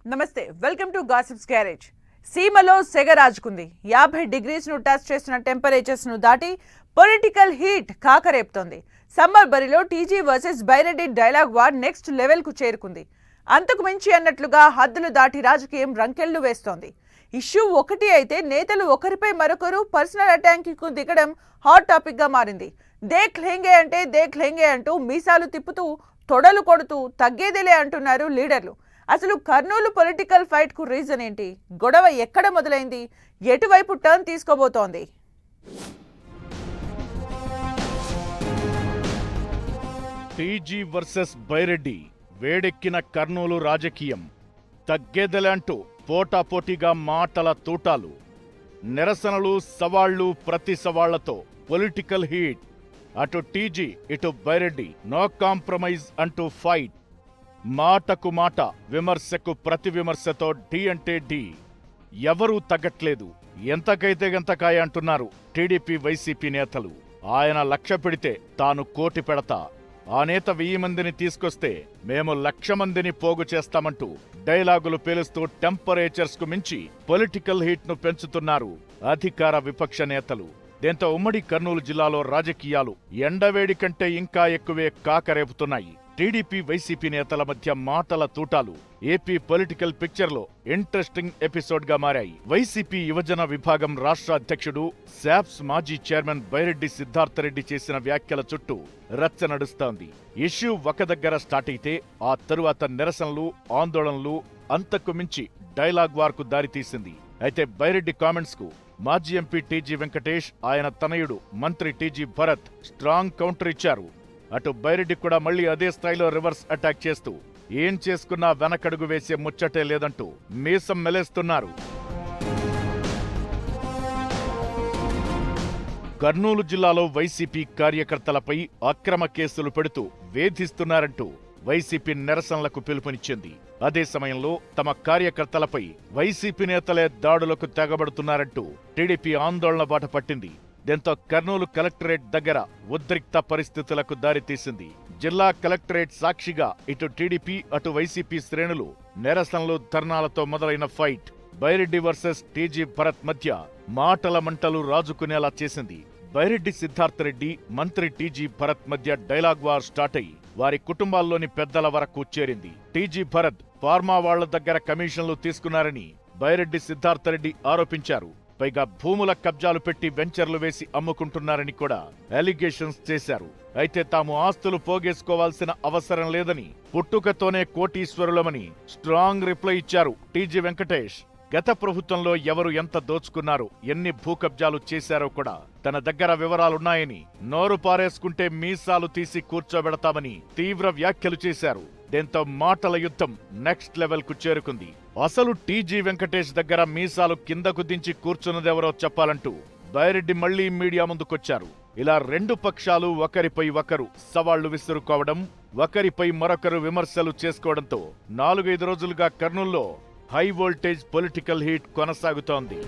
నమస్తే, welcome to gossips garage. సీమలో సెగ రాజుకుంది. 50 డిగ్రీస్ ను టచ్ చేస్తున్న టెంపరేచర్స్ ను దాటి పొలిటికల్ హీట్ కాకరేపుతోంది. సమ్మర్ బరిలో TG versus Byreddy dialogue war next level కు చేరుకుంది. అంతకు మించి అన్నట్లుగా హద్దులు దాటి రాజకీయం రంకెళ్లు వేస్తోంది. ఇష్యూ ఒకటి అయితే నేతలు ఒకరిపై మరొకరు పర్సనల్ అటాక్ కు దిగడం హాట్ టాపిక్ గా మారింది. దేఖ్ లెంగే అంటూ మీసాలు తిప్పుతూ తొడలు కొడుతూ తగ్గేదేలే అంటున్నారు లీడర్లు. అసలు కర్నూలు పొలిటికల్ ఫైట్ కు రీజన్ ఏంటి? గొడవ ఎక్కడ మొదలైంది? ఎటువైపు టర్న్ తీసుకోబోతోంది? టీజీ వర్సెస్ బైరెడ్డి వేడెక్కిన కర్నూలు రాజకీయం. తగ్గేదెలంటూ పోటాపోటీగా మాటల తూటాలు, నిరసనలు, సవాళ్లు, ప్రతి సవాళ్లతో పొలిటికల్ హీట్. అటు టీజీ ఇటు బైరెడ్డి నో కాంప్రమైజ్ అంటూ ఫైట్. మాటకు మాట, విమర్శకు ప్రతి విమర్శతో ఢీ అంటే ఢీ. ఎవరూ తగ్గట్లేదు. ఎంతకైతే గంతకాయ అంటున్నారు టీడీపీ వైసీపీ నేతలు. ఆయన లక్ష్య పెడితే తాను కోటి పెడతా, ఆ నేత 1000 మందిని తీసుకొస్తే మేము 1,00,000 మందిని పోగు చేస్తామంటూ డైలాగులు పేలుస్తూ టెంపరేచర్స్ కు మించి పొలిటికల్ హీట్ ను పెంచుతున్నారు అధికార విపక్ష నేతలు. దీంతో ఉమ్మడి కర్నూలు జిల్లాలో రాజకీయాలు ఎండవేడి కంటే ఇంకా ఎక్కువే కాకరేపుతున్నాయి. టీడీపీ వైసీపీ నేతల మధ్య మాటల తూటాలు ఏపీ పొలిటికల్ పిక్చర్లో ఇంట్రెస్టింగ్ ఎపిసోడ్ గా మారాయి. వైసీపీ యువజన విభాగం రాష్ట్ర అధ్యక్షుడు శాప్స్ మాజీ చైర్మన్ బైరెడ్డి సిద్ధార్థరెడ్డి చేసిన వ్యాఖ్యల చుట్టూ రచ్చ నడుస్తోంది. ఇష్యూ ఒక దగ్గర స్టార్ట్ అయితే ఆ తరువాత నిరసనలు, ఆందోళనలు, అంతకు మించి డైలాగ్ వార్ కు దారితీసింది. అయితే బైరెడ్డి కామెంట్స్ కు మాజీ ఎంపీ టీజీ వెంకటేష్, ఆయన తనయుడు మంత్రి టీజీ భరత్ స్ట్రాంగ్ కౌంటర్ ఇచ్చారు. అటు బైరెడ్డి కూడా మళ్లీ అదే స్థాయిలో రివర్స్ అటాక్ చేస్తూ ఏం చేసుకున్నా వెనకడుగు వేసే ముచ్చటే లేదంటూ మీసం మెలేస్తున్నారు. కర్నూలు జిల్లాలో వైసీపీ కార్యకర్తలపై అక్రమ కేసులు పెడుతూ వేధిస్తున్నారంటూ వైసీపీ నిరసనలకు పిలుపునిచ్చింది. అదే సమయంలో తమ కార్యకర్తలపై వైసీపీ నేతలే దాడులకు తెగబడుతున్నారంటూ టీడీపీ ఆందోళన బాట పట్టింది. దీంతో కర్నూలు కలెక్టరేట్ దగ్గర ఉద్రిక్త పరిస్థితులకు దారితీసింది. జిల్లా కలెక్టరేట్ సాక్షిగా ఇటు టీడీపీ అటు వైసీపీ శ్రేణులు నిరసనలు, ధర్నాలతో మొదలైన fight Byreddy versus TG Bharat మధ్య మాటల మంటలు రాజుకునేలా చేసింది. బైరెడ్డి సిద్ధార్థరెడ్డి, మంత్రి టీజీ భరత్ మధ్య డైలాగ్ వార్ స్టార్ట్ అయి వారి కుటుంబాల్లోని పెద్దల వరకు చేరింది. టీజీ భరత్ ఫార్మా వాళ్ల దగ్గర కమిషన్లు తీసుకున్నారని బైరెడ్డి సిద్ధార్థరెడ్డి ఆరోపించారు. పైగా భూముల కబ్జాలు పెట్టి వెంచర్లు వేసి అమ్ముకుంటున్నారని కూడా అలిగేషన్స్ చేశారు. అయితే తాము ఆస్తులు పోగేసుకోవాల్సిన అవసరం లేదని, పుట్టుకతోనే కోటీశ్వరులమని స్ట్రాంగ్ రిప్లై ఇచ్చారు టీజీ వెంకటేష్. గత ప్రభుత్వంలో ఎవరు ఎంత దోచుకున్నారో, ఎన్ని భూకబ్జాలు చేశారో కూడా తన దగ్గర వివరాలున్నాయని, నోరు పారేసుకుంటే మీసాలు తీసి కూర్చోబెడతామని తీవ్ర వ్యాఖ్యలు చేశారు. దీంతో మాటల యుద్ధం నెక్స్ట్ లెవెల్ కు చేరుకుంది. అసలు టీజీ వెంకటేష్ దగ్గర మీసాలు కిందకు దించి కూర్చున్నదెవరో చెప్పాలంటూ బైరెడ్డి మళ్లీ మీడియా ముందుకొచ్చారు. ఇలా రెండు పక్షాలు ఒకరిపై ఒకరు సవాళ్లు విసురుకోవడం, ఒకరిపై మరొకరు విమర్శలు చేసుకోవడంతో 4-5 రోజులుగా కర్నూల్లో హై వోల్టేజ్ పొలిటికల్ హీట్ కొనసాగుతోంది.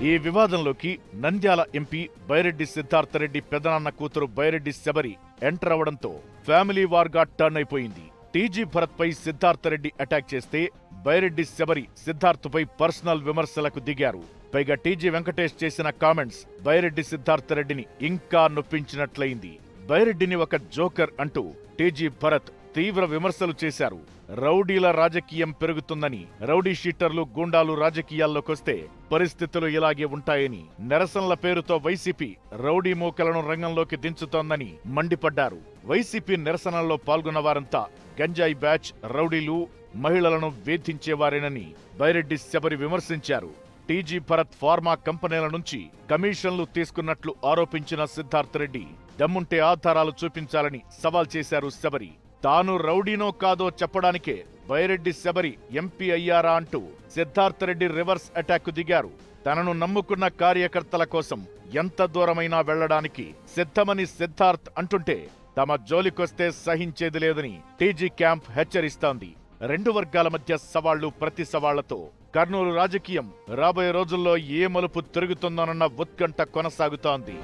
ఈ వివాదంలోకి నంద్యాల ఎంపీ బైరెడ్డి సిద్ధార్థరెడ్డి పెదనాన్న కూతురు బైరెడ్డి శబరి ఎంటర్ అవడంతో ఫ్యామిలీ వార్ గా టర్న్ అయిపోయింది. టీజీ భరత్ పై సిద్ధార్థరెడ్డి అటాక్ చేస్తే బైరెడ్డి శబరి సిద్ధార్థపై పర్సనల్ విమర్శలకు దిగారు. పైగా టీజీ వెంకటేష్ చేసిన కామెంట్స్ బైరెడ్డి సిద్ధార్థరెడ్డిని ఇంకా నొప్పించినట్లయింది. బైరెడ్డిని ఒక జోకర్ అంటూ టీజీ భరత్ తీవ్ర విమర్శలు చేశారు. రౌడీల రాజకీయం పెరుగుతుందని, రౌడీ షీటర్లు, గూండాలు రాజకీయాల్లోకొస్తే పరిస్థితులు ఇలాగే ఉంటాయని, నిరసనల పేరుతో వైసీపీ రౌడీ మూకలను రంగంలోకి దించుతోందని మండిపడ్డారు. వైసీపీ నిరసనల్లో పాల్గొన్న వారంతా గంజాయి బ్యాచ్, రౌడీలు, మహిళలను వేధించేవారేనని బైరెడ్డి శబరి విమర్శించారు. టీజీ భరత్ ఫార్మా కంపెనీల నుంచి కమిషన్లు తీసుకున్నట్లు ఆరోపించిన సిద్ధార్థరెడ్డి దమ్ముంటే ఆధారాలు చూపించాలని సవాల్ చేశారు శబరి. తాను రౌడీనో కాదో చెప్పడానికే బైరెడ్డి శబరి ఎంపీ అయ్యారా అంటూ సిద్ధార్థరెడ్డి రివర్స్ అటాక్ దిగారు. తనను నమ్ముకున్న కార్యకర్తల కోసం ఎంత దూరమైనా వెళ్లడానికి సిద్ధమని సిద్ధార్థ్ అంటుంటే తమ జోలికొస్తే సహించేది లేదని టీజీ క్యాంప్ హెచ్చరిస్తోంది. రెండు వర్గాల మధ్య సవాళ్లు, ప్రతి సవాళ్లతో కర్నూలు రాజకీయం రాబోయే రోజుల్లో ఏ మలుపు తిరుగుతుందోనన్న ఉత్కంఠ కొనసాగుతోంది.